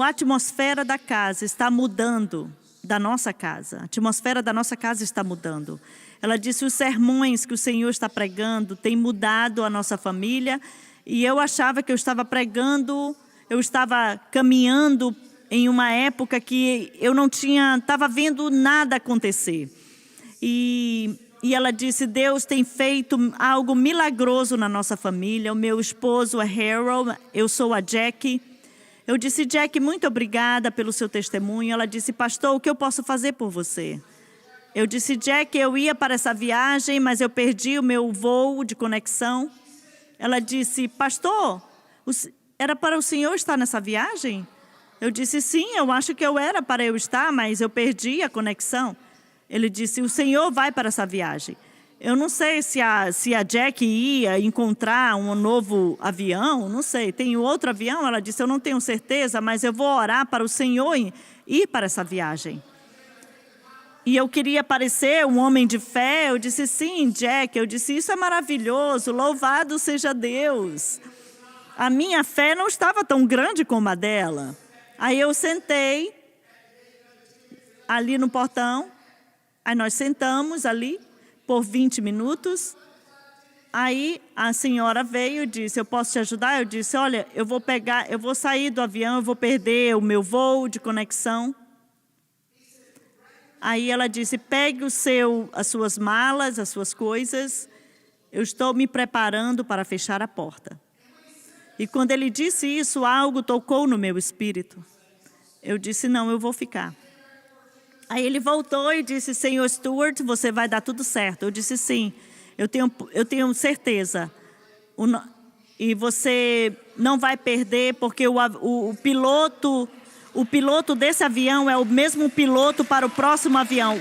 a atmosfera da casa está mudando, da nossa casa. A atmosfera da nossa casa está mudando. Ela disse: os sermões que o Senhor está pregando têm mudado a nossa família. E eu achava que eu estava pregando, eu estava caminhando em uma época que eu não estava vendo nada acontecer. E ela disse: Deus tem feito algo milagroso na nossa família. O meu esposo é Harold, eu sou a Jackie. Eu disse: Jack, muito obrigada pelo seu testemunho. Ela disse: pastor, o que eu posso fazer por você? Eu disse: Jack, eu ia para essa viagem, mas eu perdi o meu voo de conexão. Ela disse: pastor, era para o senhor estar nessa viagem? Eu disse: sim, eu acho que eu era para eu estar, mas eu perdi a conexão. Ele disse: o senhor vai para essa viagem. Eu não sei se a Jack ia encontrar um novo avião, não sei. Tem outro avião? Ela disse: eu não tenho certeza, mas eu vou orar para o Senhor ir para essa viagem. E eu queria parecer um homem de fé. Eu disse, sim, Jack. Eu disse, isso é maravilhoso. Louvado seja Deus. A minha fé não estava tão grande como a dela. Aí eu sentei ali no portão. Aí nós sentamos ali por 20 minutos. Aí a senhora veio e disse, eu posso te ajudar? Eu disse, olha, eu vou sair do avião, eu vou perder o meu voo de conexão. Aí ela disse, pegue as suas malas, as suas coisas. Eu estou me preparando para fechar a porta. E quando ele disse isso, algo tocou no meu espírito. Eu disse, não, eu vou ficar. Aí ele voltou e disse, Senhor Stuart, você vai dar tudo certo. Eu disse, sim, eu tenho certeza. E você não vai perder, porque o piloto desse avião é o mesmo piloto para o próximo avião.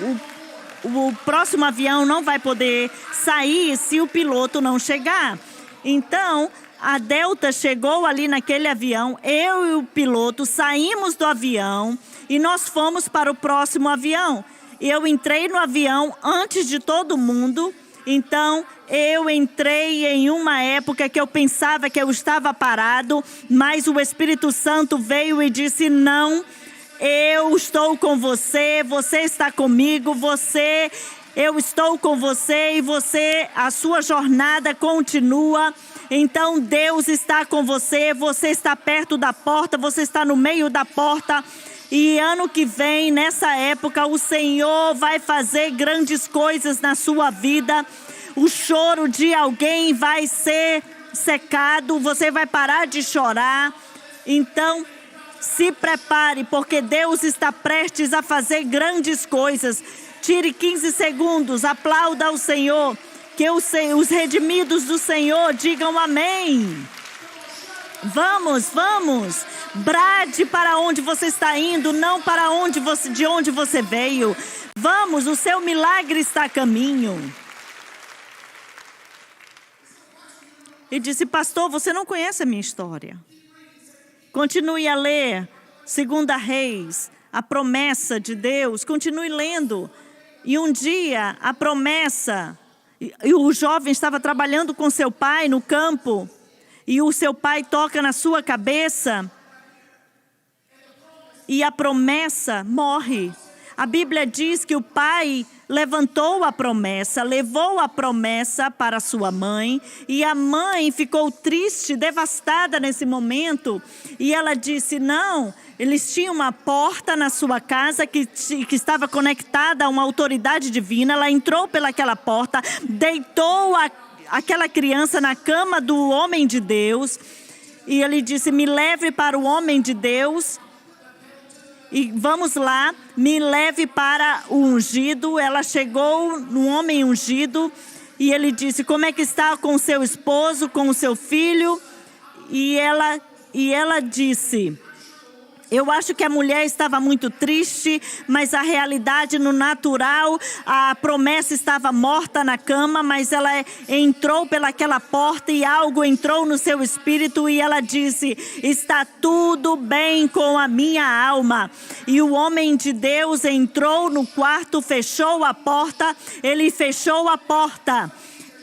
O próximo avião não vai poder sair se o piloto não chegar. Então, a Delta chegou ali naquele avião, eu e o piloto saímos do avião e nós fomos para o próximo avião. Eu entrei no avião antes de todo mundo, então eu entrei em uma época que eu pensava que eu estava parado, mas o Espírito Santo veio e disse, não, eu estou com você, você está comigo, eu estou com você e a sua jornada continua. Então Deus está com você, você está perto da porta, você está no meio da porta. E ano que vem, nessa época, o Senhor vai fazer grandes coisas na sua vida. O choro de alguém vai ser secado, você vai parar de chorar. Então, se prepare, porque Deus está prestes a fazer grandes coisas. Tire 15 segundos, aplauda ao Senhor. Que os redimidos do Senhor digam amém. Vamos. Brade para onde você está indo, não para de onde você veio. Vamos, o seu milagre está a caminho. E disse, pastor, você não conhece a minha história. Continue a ler 2 Reis, a promessa de Deus. Continue lendo. E um dia, a promessa... E o jovem estava trabalhando com seu pai no campo. E o seu pai toca na sua cabeça. E a promessa morre. A Bíblia diz que o pai levantou a promessa, levou a promessa para sua mãe. E a mãe ficou triste, devastada nesse momento. E ela disse, não, eles tinham uma porta na sua casa que estava conectada a uma autoridade divina. Ela entrou pelaquela porta, deitou aquela criança na cama do homem de Deus. E ele disse, me leve para o homem de Deus. E vamos lá, me leve para o ungido. Ela chegou no homem ungido e ele disse, como é que está com o seu esposo, com o seu filho? E ela disse, eu acho que a mulher estava muito triste, mas a realidade no natural, a promessa estava morta na cama, mas ela entrou pelaquela porta e algo entrou no seu espírito e ela disse, está tudo bem com a minha alma. E o homem de Deus entrou no quarto, fechou a porta, ele fechou a porta.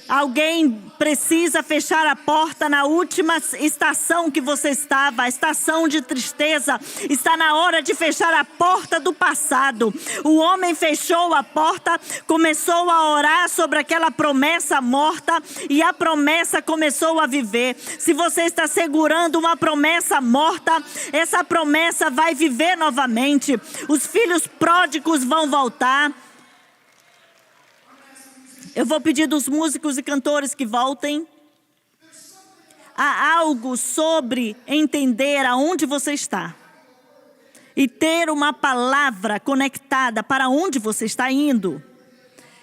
Alguém precisa fechar a porta na última estação que você estava, a estação de tristeza. Está na hora de fechar a porta do passado. O homem fechou a porta, começou a orar sobre aquela promessa morta e a promessa começou a viver. Se você está segurando uma promessa morta, essa promessa vai viver novamente. Os filhos pródigos vão voltar. Eu vou pedir dos músicos e cantores que voltem. Há algo sobre entender aonde você está. E ter uma palavra conectada para onde você está indo.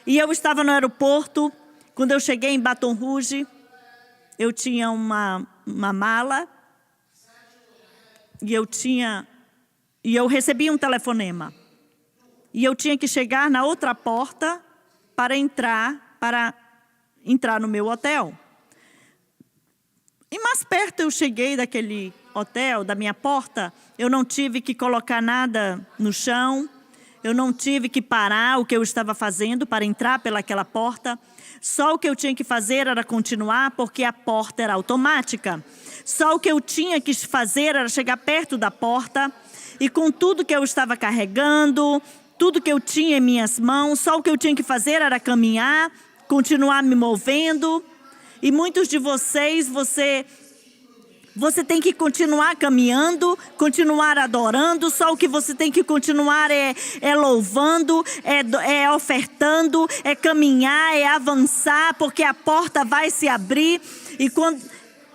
E eu estava no aeroporto, quando eu cheguei em Baton Rouge, eu tinha uma mala. E eu recebi um telefonema. E eu tinha que chegar na outra porta para entrar no meu hotel. E mais perto eu cheguei daquele hotel, da minha porta, eu não tive que colocar nada no chão, Eu não tive que parar o que eu estava fazendo para entrar pelaquela porta. Só o que eu tinha que fazer era continuar, porque a porta era automática. Só o que eu tinha que fazer era chegar perto da porta e com tudo que eu estava carregando, tudo que eu tinha em minhas mãos, só o que eu tinha que fazer era caminhar, continuar me movendo. E muitos de vocês, você tem que continuar caminhando, continuar adorando, só o que você tem que continuar é louvando, é ofertando, é caminhar, é avançar, porque a porta vai se abrir.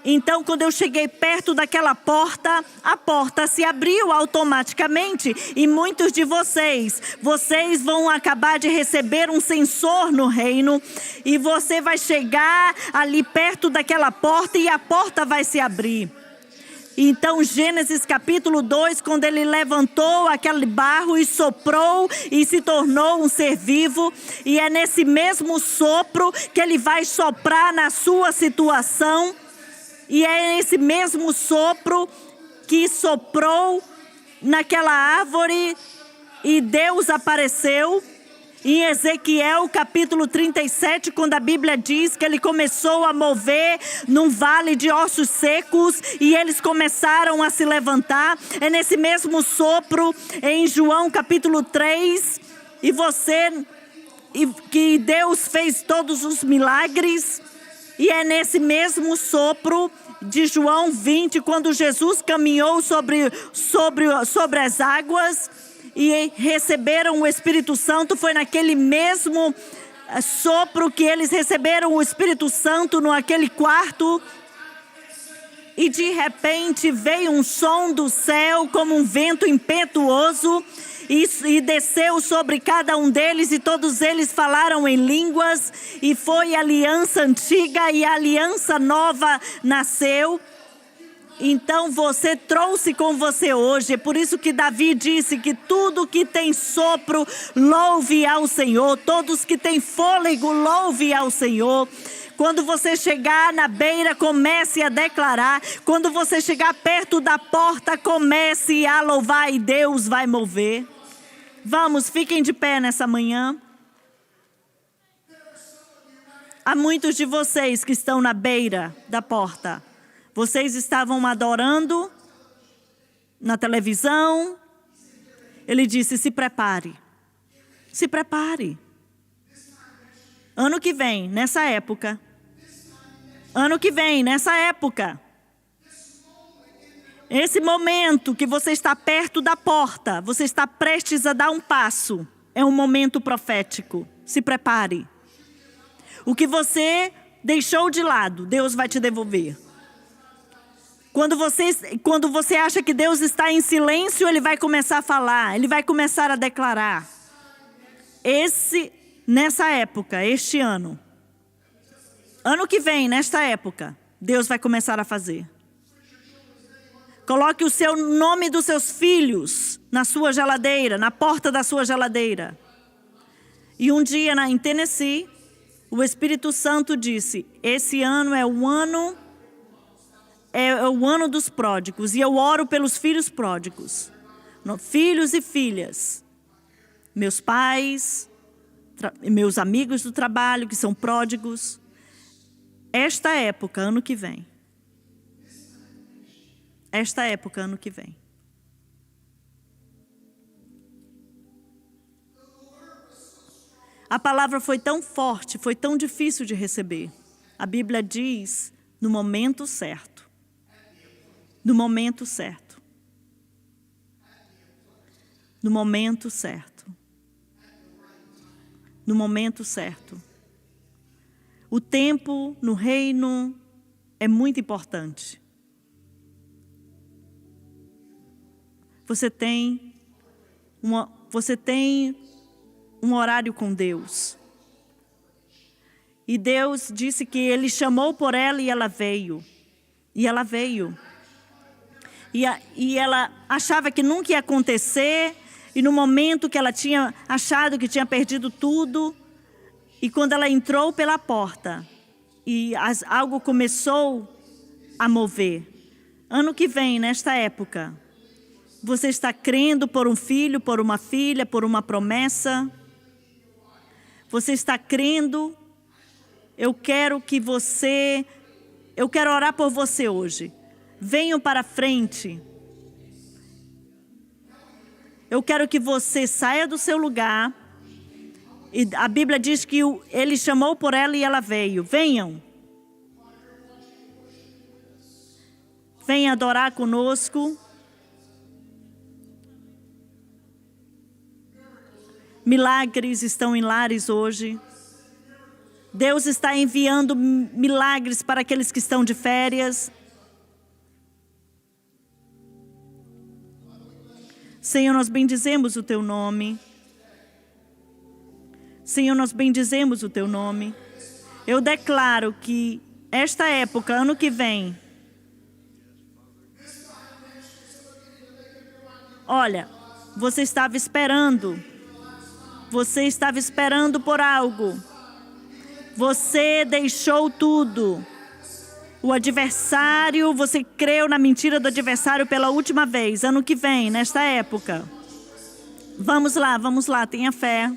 Então, quando eu cheguei perto daquela porta, a porta se abriu automaticamente. E muitos de vocês vão acabar de receber um sensor no reino. E você vai chegar ali perto daquela porta e a porta vai se abrir. Então, Gênesis capítulo 2, quando ele levantou aquele barro e soprou e se tornou um ser vivo. E é nesse mesmo sopro que ele vai soprar na sua situação. E é esse mesmo sopro que soprou naquela árvore e Deus apareceu. Em Ezequiel capítulo 37, quando a Bíblia diz que ele começou a mover num vale de ossos secos e eles começaram a se levantar. É nesse mesmo sopro em João capítulo 3 que Deus fez todos os milagres. E é nesse mesmo sopro de João 20, quando Jesus caminhou sobre as águas e receberam o Espírito Santo, foi naquele mesmo sopro que eles receberam o Espírito Santo naquele quarto. E de repente veio um som do céu como um vento impetuoso e desceu sobre cada um deles e todos eles falaram em línguas e foi a aliança antiga e a aliança nova nasceu. Então você trouxe com você hoje, é por isso que Davi disse que tudo que tem sopro, louve ao Senhor, todos que têm fôlego, louve ao Senhor. Quando você chegar na beira, comece a declarar. Quando você chegar perto da porta, comece a louvar e Deus vai mover. Vamos, fiquem de pé nessa manhã. Há muitos de vocês que estão na beira da porta. Vocês estavam adorando na televisão. Ele disse, se prepare. Se prepare. Ano que vem, nessa época. Ano que vem, nessa época. Esse momento que você está perto da porta, você está prestes a dar um passo, é um momento profético. Se prepare. O que você deixou de lado, Deus vai te devolver. Quando você acha que Deus está em silêncio, Ele vai começar a falar, Ele vai começar a declarar. Nessa época, este ano que vem, nesta época, Deus vai começar a fazer. Coloque o seu nome dos seus filhos na sua geladeira, na porta da sua geladeira. E um dia em Tennessee, o Espírito Santo disse, esse ano é o ano dos pródigos. E eu oro pelos filhos pródigos. Filhos e filhas. Meus pais, meus amigos do trabalho que são pródigos. Esta época, ano que vem. Esta época, ano que vem. A palavra foi tão forte, foi tão difícil de receber. A Bíblia diz, no momento certo. No momento certo. No momento certo. No momento certo. O tempo no reino é muito importante. Você tem um horário com Deus. E Deus disse que Ele chamou por ela e ela veio. E ela veio. E ela achava que nunca ia acontecer. E no momento que ela tinha achado que tinha perdido tudo. E quando ela entrou pela porta. E algo começou a mover. Ano que vem, nesta época. Você está crendo por um filho, por uma filha, por uma promessa? Você está crendo? Eu quero orar por você hoje. Venham para frente. Eu quero que você saia do seu lugar. E a Bíblia diz que ele chamou por ela e ela veio. Venham. Venha adorar conosco. Milagres estão em lares hoje. Deus está enviando milagres para aqueles que estão de férias. Senhor, nós bendizemos o Teu nome. Senhor, nós bendizemos o Teu nome. Eu declaro que esta época, ano que vem, olha, você estava esperando por algo. Você deixou tudo. O adversário, você creu na mentira do adversário pela última vez. Ano que vem, nesta época. Vamos lá, tenha fé.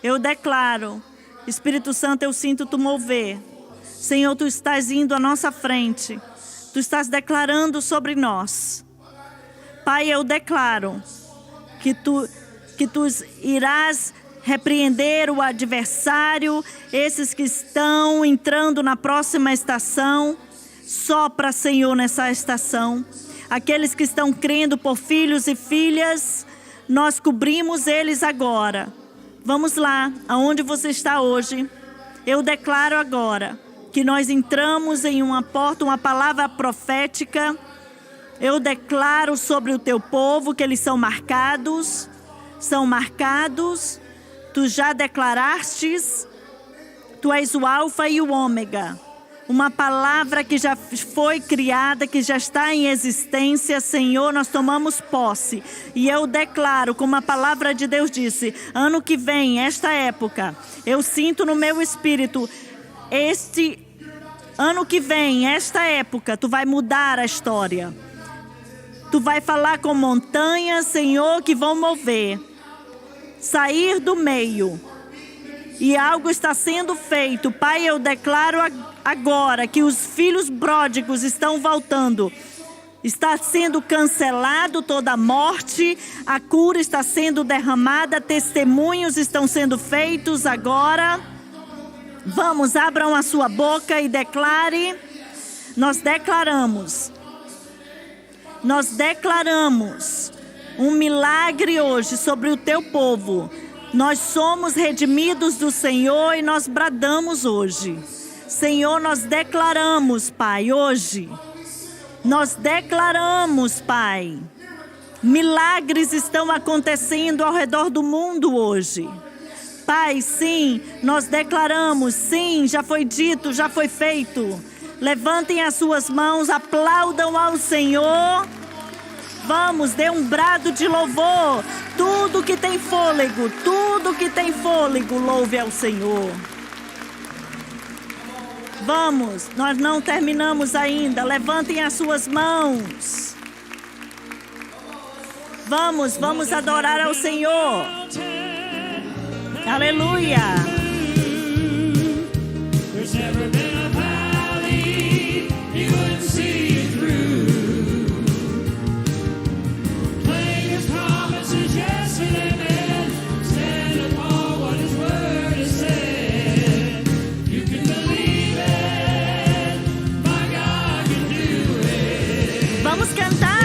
Eu declaro, Espírito Santo, eu sinto tu mover. Senhor, tu estás indo à nossa frente. Tu estás declarando sobre nós. Pai, eu declaro que tu irás repreender o adversário, esses que estão entrando na próxima estação. Sopra, Senhor, nessa estação. Aqueles que estão crendo por filhos e filhas, nós cobrimos eles agora. Vamos lá, aonde você está hoje. Eu declaro agora que nós entramos em uma porta, uma palavra profética. Eu declaro sobre o teu povo que eles são marcados. Tu já declarastes, tu és o alfa e o ômega. Uma palavra que já foi criada, que já está em existência. Senhor, nós tomamos posse. E eu declaro, como a palavra de Deus disse, ano que vem, esta época, eu sinto no meu espírito, ano que vem, esta época, tu vai mudar a história. Tu vai falar com montanhas, Senhor, que vão mover. Sair do meio. E algo está sendo feito. Pai, eu declaro agora que os filhos pródigos estão voltando. Está sendo cancelado toda a morte. A cura está sendo derramada. Testemunhos estão sendo feitos agora. Vamos, abram a sua boca e declare. Nós declaramos um milagre hoje sobre o teu povo. Nós somos redimidos do Senhor e nós bradamos hoje. Senhor, nós declaramos, Pai, hoje. Nós declaramos, Pai. Milagres estão acontecendo ao redor do mundo hoje. Pai, sim, nós declaramos, sim, já foi dito, já foi feito. Levantem as suas mãos, aplaudam ao Senhor. Vamos, dê um brado de louvor. Tudo que tem fôlego, louve ao Senhor. Vamos, nós não terminamos ainda. Levantem as suas mãos. Vamos adorar ao Senhor. Aleluia. Vamos cantar.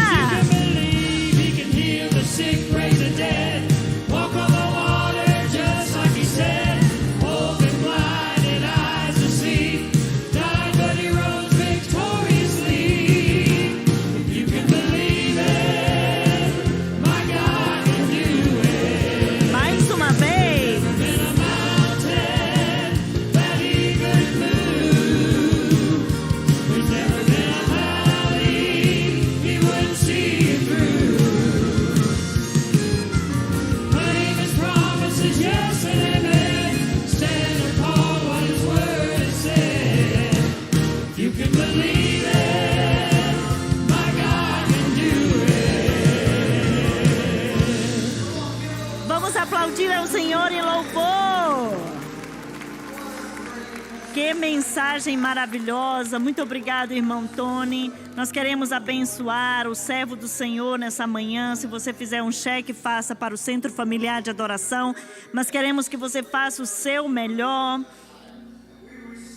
Que mensagem maravilhosa. Muito obrigado, irmão Tony. Nós queremos abençoar o servo do Senhor nessa manhã. Se você fizer um cheque, faça para o Centro Familiar de Adoração. Mas queremos que você faça o seu melhor.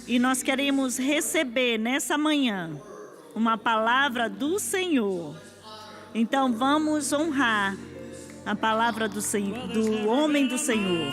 E nós queremos receber nessa manhã uma palavra do Senhor. Então vamos honrar a palavra do Senhor, do homem do Senhor.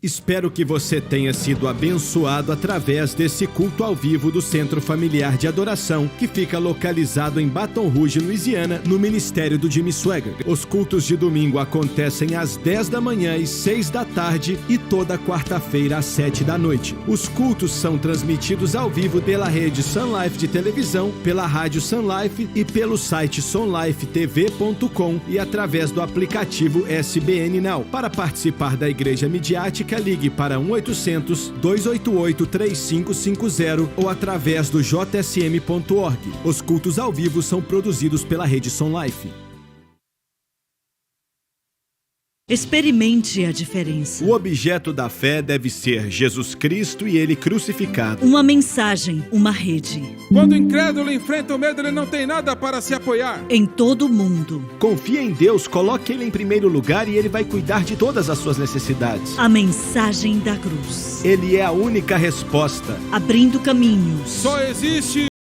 Espero que você tenha sido abençoado através desse culto ao vivo do Centro Familiar de Adoração, que fica localizado em Baton Rouge, Louisiana, no ministério do Jimmy Swaggart. Os cultos de domingo acontecem às 10 da manhã e 6 da tarde e toda quarta-feira às 7 da noite. Os cultos são transmitidos ao vivo pela rede Sun Life de televisão, pela rádio Sun Life e pelo site sunlifetv.com e através do aplicativo SBN Now. Para participar da igreja midiática, ligue para 1-800-288-3550 ou através do jsm.org. Os cultos ao vivo são produzidos pela rede Sun Life. Experimente a diferença. O objeto da fé deve ser Jesus Cristo e Ele crucificado. Uma mensagem, uma rede. Quando o incrédulo enfrenta o medo, ele não tem nada para se apoiar. Em todo o mundo. Confie em Deus, coloque Ele em primeiro lugar e Ele vai cuidar de todas as suas necessidades. A mensagem da cruz. Ele é a única resposta. Abrindo caminhos. Só existe